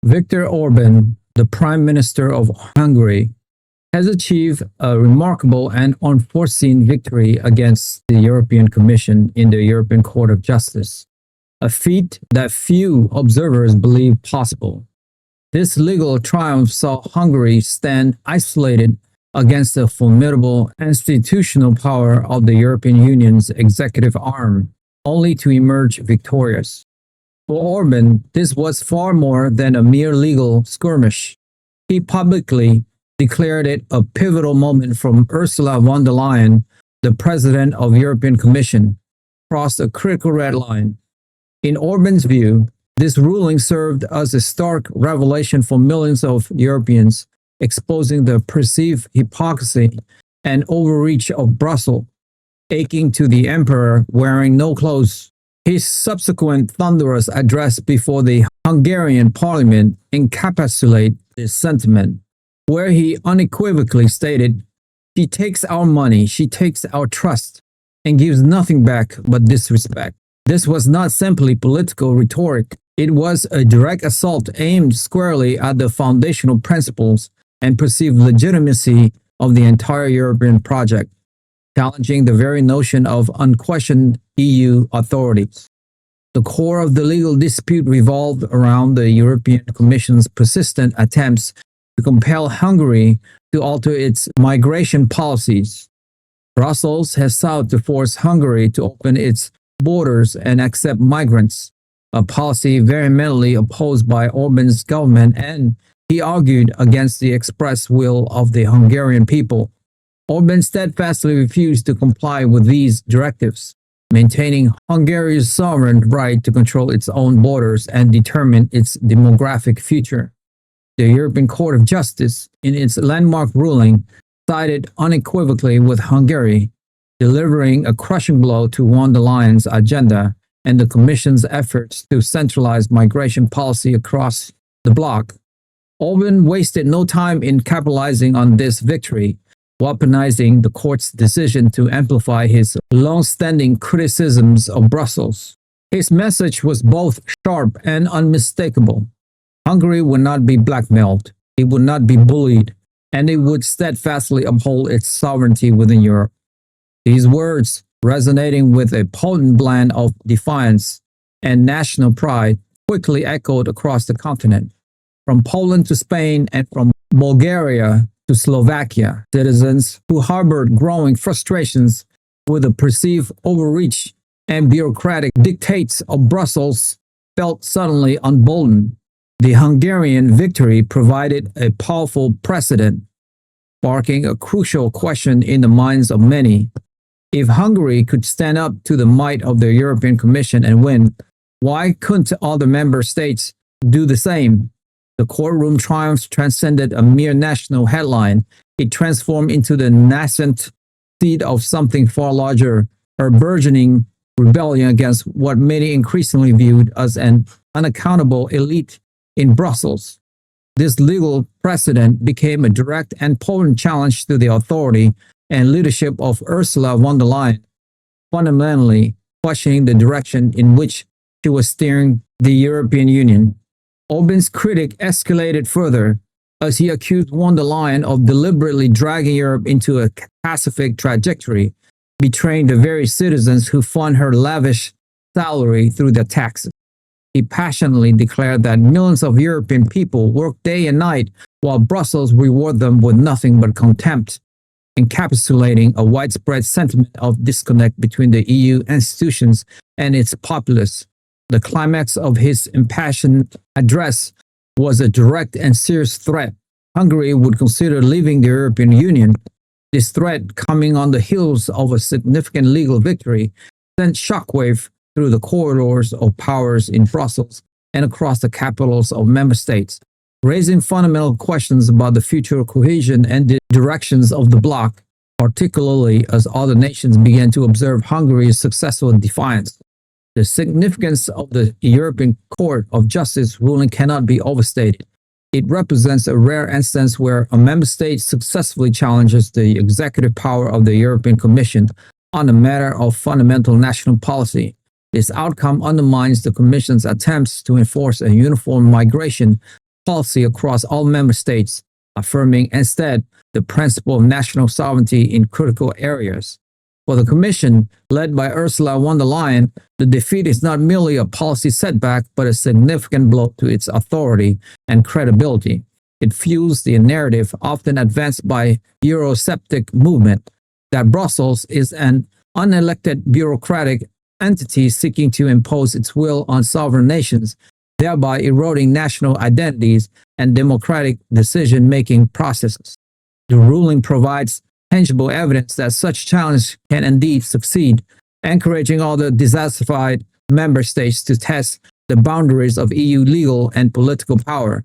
Viktor Orbán, the Prime Minister of Hungary, has achieved a remarkable and unforeseen victory against the European Commission in the European Court of Justice, a feat that few observers believed possible. This legal triumph saw Hungary stand isolated against the formidable institutional power of the European Union's executive arm, only to emerge victorious. For Orbán, this was far more than a mere legal skirmish. He publicly declared it a pivotal moment from Ursula von der Leyen, the President of the European Commission, crossed a critical red line. In Orbán's view, this ruling served as a stark revelation for millions of Europeans, exposing the perceived hypocrisy and overreach of Brussels, aching to the emperor wearing no clothes. His subsequent thunderous address before the Hungarian parliament encapsulated this sentiment, where he unequivocally stated, "She takes our money, she takes our trust, and gives nothing back but disrespect." This was not simply political rhetoric. It was a direct assault aimed squarely at the foundational principles and perceived legitimacy of the entire European project, challenging the very notion of unquestioned EU authority. The core of the legal dispute revolved around the European Commission's persistent attempts to compel Hungary to alter its migration policies. Brussels has sought to force Hungary to open its borders and accept migrants, a policy vehemently opposed by Orbán's government, and he argued against the express will of the Hungarian people. Orbán steadfastly refused to comply with these directives, maintaining Hungary's sovereign right to control its own borders and determine its demographic future. The European Court of Justice, in its landmark ruling, sided unequivocally with Hungary, delivering a crushing blow to von der Leyen's agenda and the Commission's efforts to centralize migration policy across the bloc. Orbán wasted no time in capitalizing on this victory, weaponizing the court's decision to amplify his long-standing criticisms of Brussels. His message was both sharp and unmistakable. Hungary would not be blackmailed, it would not be bullied, and it would steadfastly uphold its sovereignty within Europe. These words, resonating with a potent blend of defiance and national pride, quickly echoed across the continent. From Poland to Spain and from Bulgaria to Slovakia, citizens who harbored growing frustrations with the perceived overreach and bureaucratic dictates of Brussels felt suddenly emboldened. The Hungarian victory provided a powerful precedent, sparking a crucial question in the minds of many. If Hungary could stand up to the might of the European Commission and win, why couldn't other member states do the same? The courtroom triumph transcended a mere national headline. It transformed into the nascent seed of something far larger, a burgeoning rebellion against what many increasingly viewed as an unaccountable elite in Brussels. This legal precedent became a direct and potent challenge to the authority and leadership of Ursula von der Leyen, fundamentally questioning the direction in which she was steering the European Union. Orbán's critic escalated further as he accused von der Leyen of deliberately dragging Europe into a catastrophic trajectory, betraying the very citizens who fund her lavish salary through their taxes. He passionately declared that millions of European people work day and night while Brussels reward them with nothing but contempt, encapsulating a widespread sentiment of disconnect between the EU institutions and its populace. The climax of his impassioned address was a direct and serious threat. Hungary would consider leaving the European Union. This threat, coming on the heels of a significant legal victory, sent shockwave through the corridors of powers in Brussels and across the capitals of member states, raising fundamental questions about the future cohesion and the directions of the bloc, particularly as other nations began to observe Hungary's successful defiance. The significance of the European Court of Justice ruling cannot be overstated. It represents a rare instance where a member state successfully challenges the executive power of the European Commission on a matter of fundamental national policy. This outcome undermines the Commission's attempts to enforce a uniform migration policy across all member states, affirming instead the principle of national sovereignty in critical areas. For the Commission, led by Ursula von der Leyen, the defeat is not merely a policy setback, but a significant blow to its authority and credibility. It fuels the narrative often advanced by Eurosceptic movement that Brussels is an unelected bureaucratic entity seeking to impose its will on sovereign nations, thereby eroding national identities and democratic decision-making processes. The ruling provides tangible evidence that such challenge can indeed succeed, encouraging all the dissatisfied member states to test the boundaries of EU legal and political power.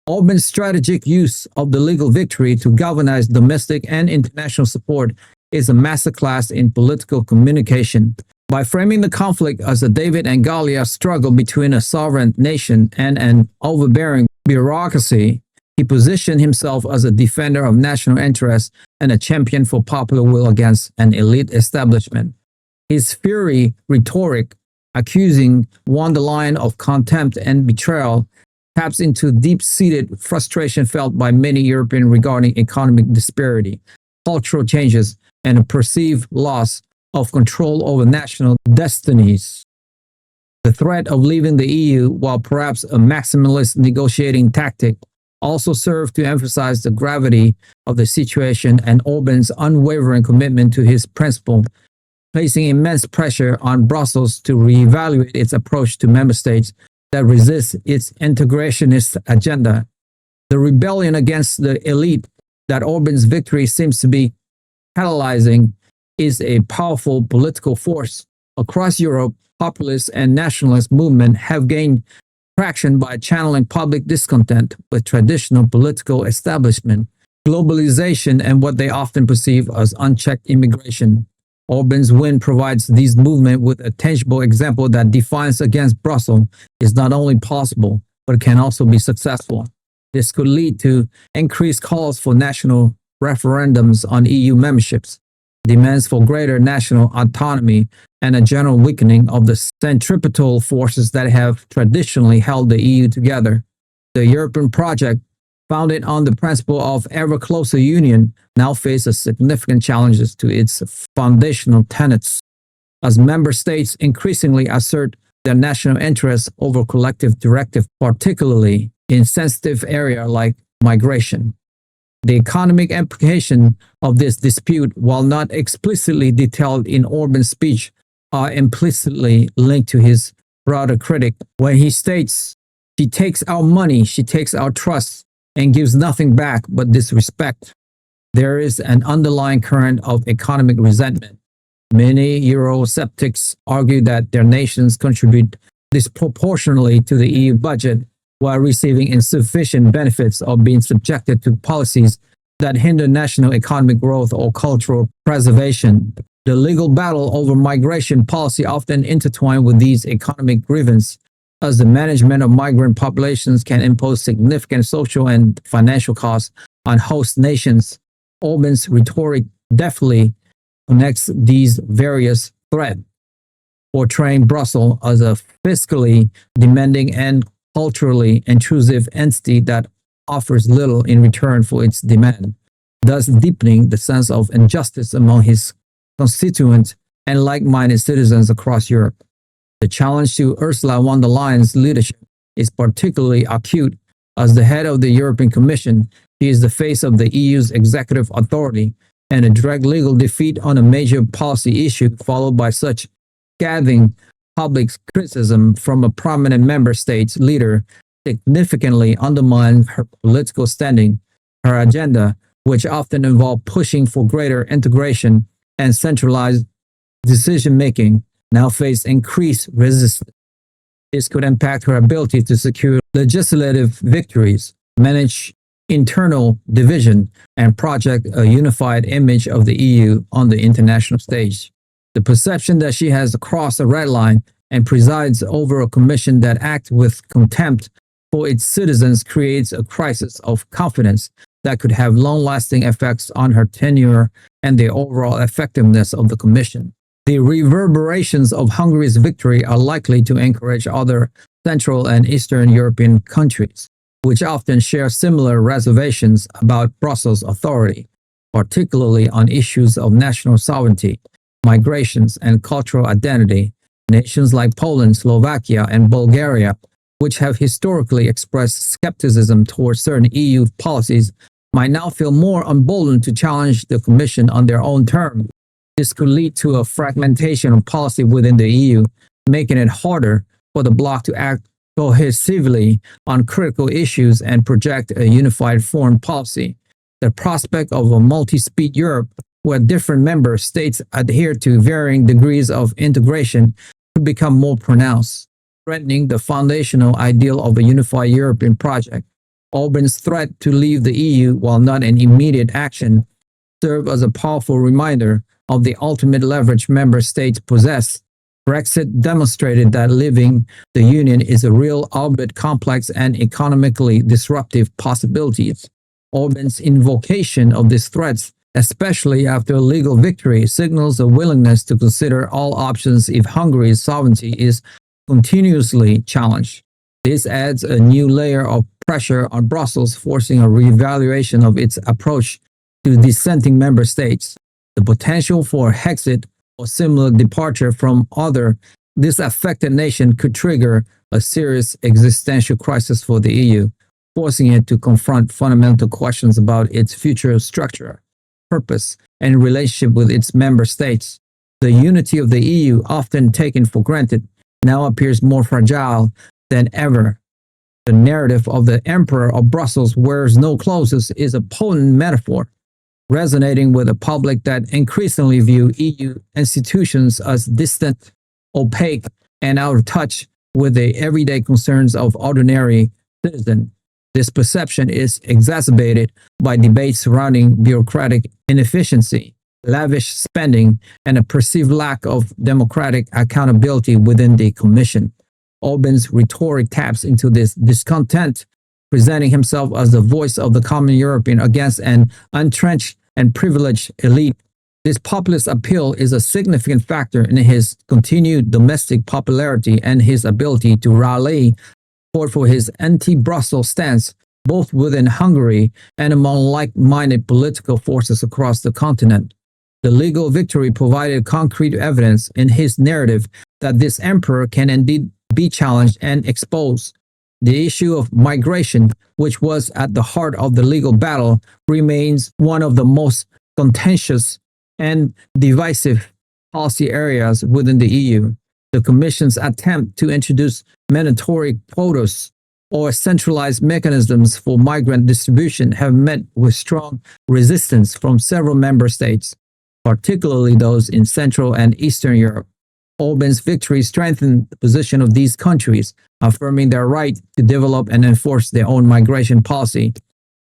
Orbán's strategic use of the legal victory to galvanize domestic and international support is a masterclass in political communication. By framing the conflict as a David and Goliath struggle between a sovereign nation and an overbearing bureaucracy, he positioned himself as a defender of national interests and a champion for popular will against an elite establishment. His fiery rhetoric, accusing von der Leyen of contempt and betrayal, taps into deep-seated frustration felt by many Europeans regarding economic disparity, cultural changes, and a perceived loss of control over national destinies. The threat of leaving the EU, while perhaps a maximalist negotiating tactic, also served to emphasize the gravity of the situation and Orbán's unwavering commitment to his principle, placing immense pressure on Brussels to reevaluate its approach to member states that resist its integrationist agenda. The rebellion against the elite that Orbán's victory seems to be catalyzing is a powerful political force. Across Europe, populist and nationalist movements have gained traction by channeling public discontent with traditional political establishment, globalization, and what they often perceive as unchecked immigration. Orbán's win provides these movements with a tangible example that defiance against Brussels is not only possible, but can also be successful. This could lead to increased calls for national referendums on EU memberships, demands for greater national autonomy, and a general weakening of the centripetal forces that have traditionally held the EU together. The European project, founded on the principle of ever closer union, now faces significant challenges to its foundational tenets. As member states increasingly assert their national interests over collective directive, particularly in sensitive areas like migration. The economic implications of this dispute, while not explicitly detailed in Orbán's speech, are implicitly linked to his broader critic when he states, "She takes our money, she takes our trust, and gives nothing back but disrespect." There is an underlying current of economic resentment. Many Eurosceptics argue that their nations contribute disproportionately to the EU budget while receiving insufficient benefits of being subjected to policies that hinder national economic growth or cultural preservation. The legal battle over migration policy often intertwined with these economic grievances, as the management of migrant populations can impose significant social and financial costs on host nations. Orbán's rhetoric deftly connects these various threats, portraying Brussels as a fiscally demanding and culturally intrusive entity that offers little in return for its demand, thus deepening the sense of injustice among his constituents and like-minded citizens across Europe. The challenge to Ursula von der Leyen's leadership is particularly acute. As the head of the European Commission, she is the face of the EU's executive authority, and a direct legal defeat on a major policy issue followed by such scathing public criticism from a prominent member state's leader significantly undermines her political standing. Her agenda, which often involved pushing for greater integration and centralized decision-making, now face increased resistance. This could impact her ability to secure legislative victories, manage internal division, and project a unified image of the EU on the international stage. The perception that she has crossed a red line and presides over a commission that acts with contempt for its citizens creates a crisis of confidence that could have long-lasting effects on her tenure and the overall effectiveness of the commission. The reverberations of Hungary's victory are likely to encourage other Central and Eastern European countries, which often share similar reservations about Brussels' authority, particularly on issues of national sovereignty, migrations, and cultural identity. Nations like Poland, Slovakia, and Bulgaria, which have historically expressed skepticism towards certain EU policies, might now feel more emboldened to challenge the Commission on their own terms. This could lead to a fragmentation of policy within the EU, making it harder for the bloc to act cohesively on critical issues and project a unified foreign policy. The prospect of a multi-speed Europe, where different member states adhere to varying degrees of integration, could become more pronounced, threatening the foundational ideal of a unified European project. Orbán's threat to leave the EU, while not an immediate action, served as a powerful reminder of the ultimate leverage member states possess. Brexit demonstrated that leaving the Union is a real, albeit complex and economically disruptive possibilities. Orbán's invocation of these threats, especially after a legal victory, signals a willingness to consider all options if Hungary's sovereignty is continuously challenged. This adds a new layer of pressure on Brussels, forcing a reevaluation of its approach to dissenting member states. The potential for Hexit or similar departure from other disaffected nation could trigger a serious existential crisis for the EU, forcing it to confront fundamental questions about its future structure, purpose, and relationship with its member states. The unity of the EU, often taken for granted, now appears more fragile than ever. The narrative of the Emperor of Brussels wears no clothes is a potent metaphor, resonating with a public that increasingly view EU institutions as distant, opaque, and out of touch with the everyday concerns of ordinary citizens. This perception is exacerbated by debates surrounding bureaucratic inefficiency, lavish spending, and a perceived lack of democratic accountability within the Commission. Orbán's rhetoric taps into this discontent, presenting himself as the voice of the common European against an entrenched and privileged elite. This populist appeal is a significant factor in his continued domestic popularity and his ability to rally support for his anti-Brussels stance, both within Hungary and among like-minded political forces across the continent. The legal victory provided concrete evidence in his narrative that this emperor can indeed be challenged and exposed. The issue of migration, which was at the heart of the legal battle, remains one of the most contentious and divisive policy areas within the EU. The Commission's attempt to introduce mandatory quotas or centralized mechanisms for migrant distribution have met with strong resistance from several member states, particularly those in Central and Eastern Europe. Orbán's victory strengthened the position of these countries, affirming their right to develop and enforce their own migration policy.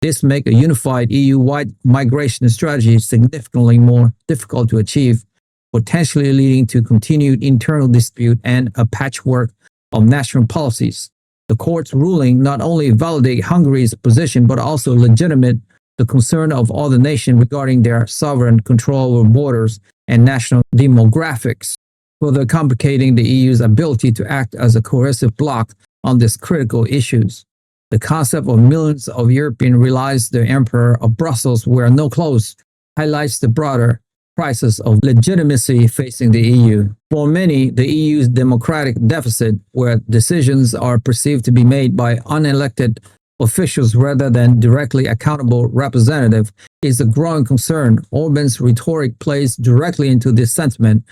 This makes a unified EU-wide migration strategy significantly more difficult to achieve, potentially leading to continued internal dispute and a patchwork of national policies. The court's ruling not only validates Hungary's position but also legitimate the concern of other nations regarding their sovereign control over borders and national demographics, further complicating the EU's ability to act as a cohesive bloc on these critical issues. The concept of millions of Europeans realize the Emperor of Brussels wear no clothes highlights the broader crisis of legitimacy facing the EU. For many, the EU's democratic deficit, where decisions are perceived to be made by unelected officials rather than directly accountable representatives, is a growing concern. Orbán's rhetoric plays directly into this sentiment,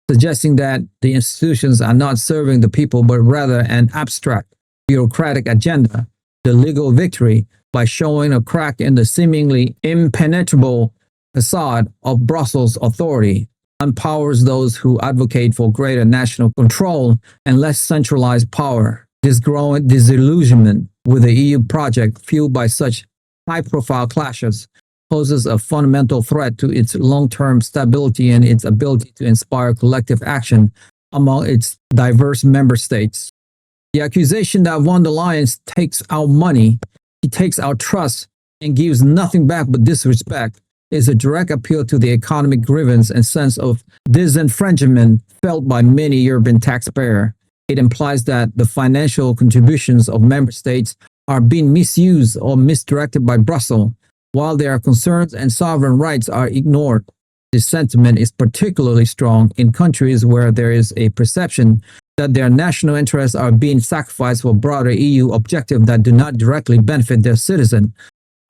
suggesting that the institutions are not serving the people but rather an abstract bureaucratic agenda. The legal victory, by showing a crack in the seemingly impenetrable facade of Brussels' authority, empowers those who advocate for greater national control and less centralized power. This growing disillusionment with the EU project, fueled by such high-profile clashes, poses a fundamental threat to its long-term stability and its ability to inspire collective action among its diverse member states. The accusation that von der Leyen takes our money, he takes our trust, and gives nothing back but disrespect is a direct appeal to the economic grievance and sense of disenfranchisement felt by many European taxpayers. It implies that the financial contributions of member states are being misused or misdirected by Brussels, while their concerns and sovereign rights are ignored. This sentiment is particularly strong in countries where there is a perception that their national interests are being sacrificed for broader EU objectives that do not directly benefit their citizens.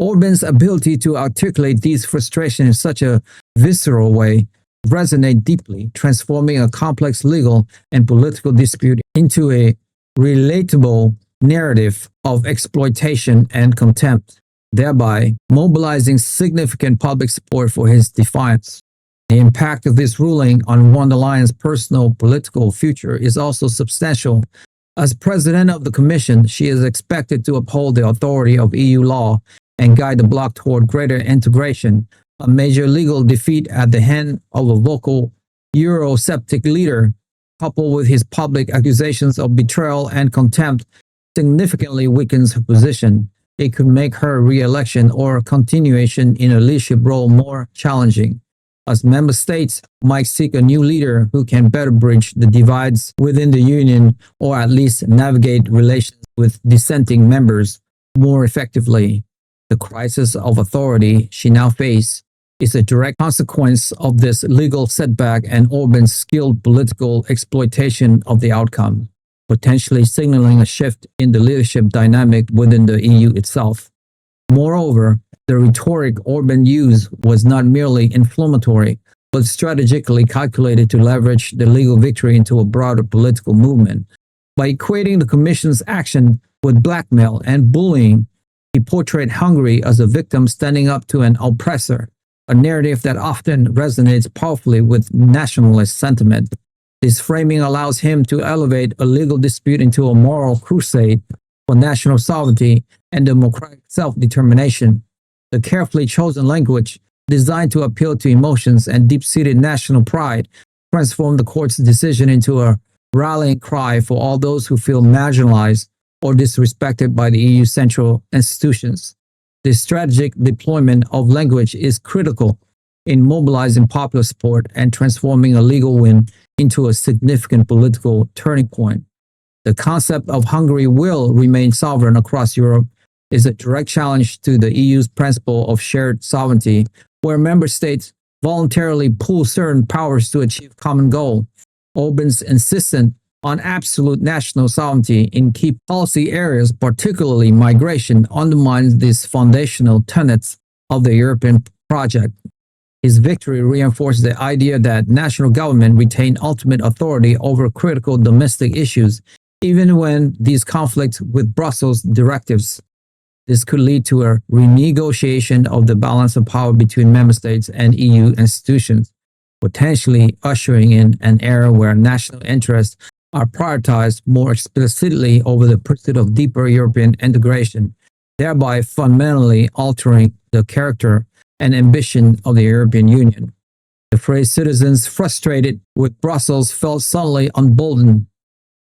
Orbán's ability to articulate these frustrations in such a visceral way resonate deeply, transforming a complex legal and political dispute into a relatable narrative of exploitation and contempt, thereby mobilizing significant public support for his defiance. The impact of this ruling on von der Leyen's personal political future is also substantial. As president of the Commission, she is expected to uphold the authority of EU law and guide the bloc toward greater integration. A major legal defeat at the hand of a vocal Eurosceptic leader, coupled with his public accusations of betrayal and contempt, significantly weakens her position. It could make her re-election or continuation in a leadership role more challenging, as member states might seek a new leader who can better bridge the divides within the union or at least navigate relations with dissenting members more effectively. The crisis of authority she now faces is a direct consequence of this legal setback and Orbán's skilled political exploitation of the outcome, potentially signaling a shift in the leadership dynamic within the EU itself. Moreover, the rhetoric Orbán used was not merely inflammatory, but strategically calculated to leverage the legal victory into a broader political movement. By equating the Commission's action with blackmail and bullying, he portrayed Hungary as a victim standing up to an oppressor, a narrative that often resonates powerfully with nationalist sentiment. This framing allows him to elevate a legal dispute into a moral crusade for national sovereignty and democratic self-determination. The carefully chosen language, designed to appeal to emotions and deep-seated national pride, transformed the court's decision into a rallying cry for all those who feel marginalized or disrespected by the EU central institutions. This strategic deployment of language is critical in mobilizing popular support and transforming a legal win into a significant political turning point. The concept of Hungary will remain sovereign across Europe is a direct challenge to the EU's principle of shared sovereignty, where member states voluntarily pool certain powers to achieve common goal. Orbán's insistence on absolute national sovereignty in key policy areas, particularly migration, undermines these foundational tenets of the European project. His victory reinforces the idea that national government retain ultimate authority over critical domestic issues, even when these conflict with Brussels directives. This could lead to a renegotiation of the balance of power between member states and EU institutions, potentially ushering in an era where national interests are prioritized more explicitly over the pursuit of deeper European integration, thereby fundamentally altering the character and ambition of the European Union. The phrase "citizens frustrated with Brussels felt suddenly emboldened"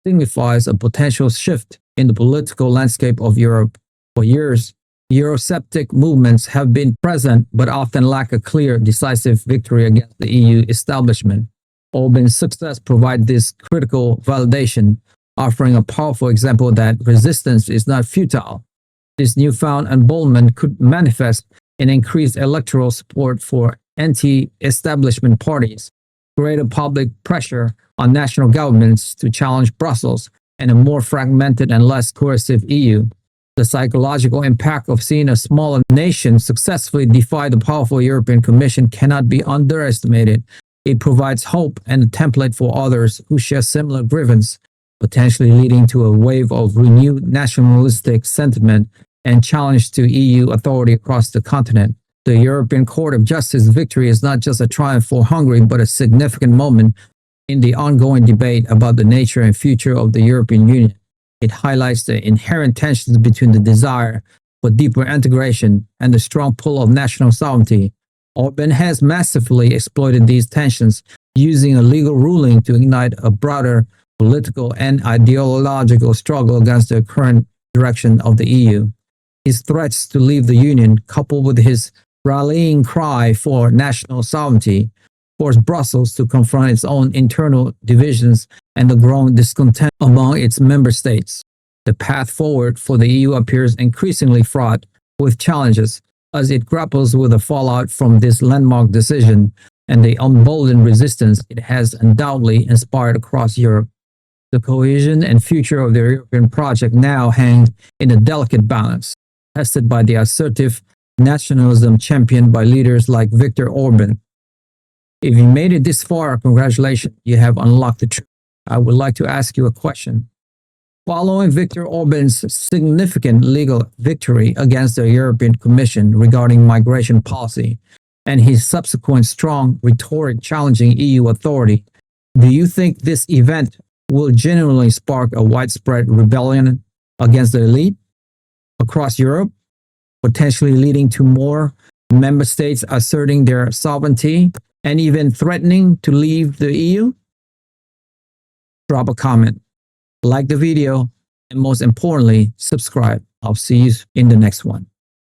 signifies a potential shift in the political landscape of Europe. For years, Eurosceptic movements have been present but often lack a clear, decisive victory against the EU establishment. Orbán's success provides this critical validation, offering a powerful example that resistance is not futile. This newfound emboldenment could manifest in increased electoral support for anti-establishment parties, greater public pressure on national governments to challenge Brussels, and a more fragmented and less cohesive EU. The psychological impact of seeing a smaller nation successfully defy the powerful European Commission cannot be underestimated. It provides hope and a template for others who share similar grievance, potentially leading to a wave of renewed nationalistic sentiment and challenge to EU authority across the continent. The European Court of Justice victory is not just a triumph for Hungary, but a significant moment in the ongoing debate about the nature and future of the European Union. It highlights the inherent tensions between the desire for deeper integration and the strong pull of national sovereignty. Orbán has massively exploited these tensions, using a legal ruling to ignite a broader political and ideological struggle against the current direction of the EU. His threats to leave the Union, coupled with his rallying cry for national sovereignty, forced Brussels to confront its own internal divisions and the growing discontent among its member states. The path forward for the EU appears increasingly fraught with challenges as it grapples with the fallout from this landmark decision and the emboldened resistance it has undoubtedly inspired across Europe. The cohesion and future of the European project now hang in a delicate balance, tested by the assertive nationalism championed by leaders like Viktor Orbán. If you made it this far, congratulations, you have unlocked the truth. I would like to ask you a question. Following Viktor Orbán's significant legal victory against the European Commission regarding migration policy and his subsequent strong rhetoric challenging EU authority, do you think this event will genuinely spark a widespread rebellion against the elite across Europe, potentially leading to more member states asserting their sovereignty and even threatening to leave the EU? Drop a comment, like the video, and most importantly, subscribe. I'll see you in the next one.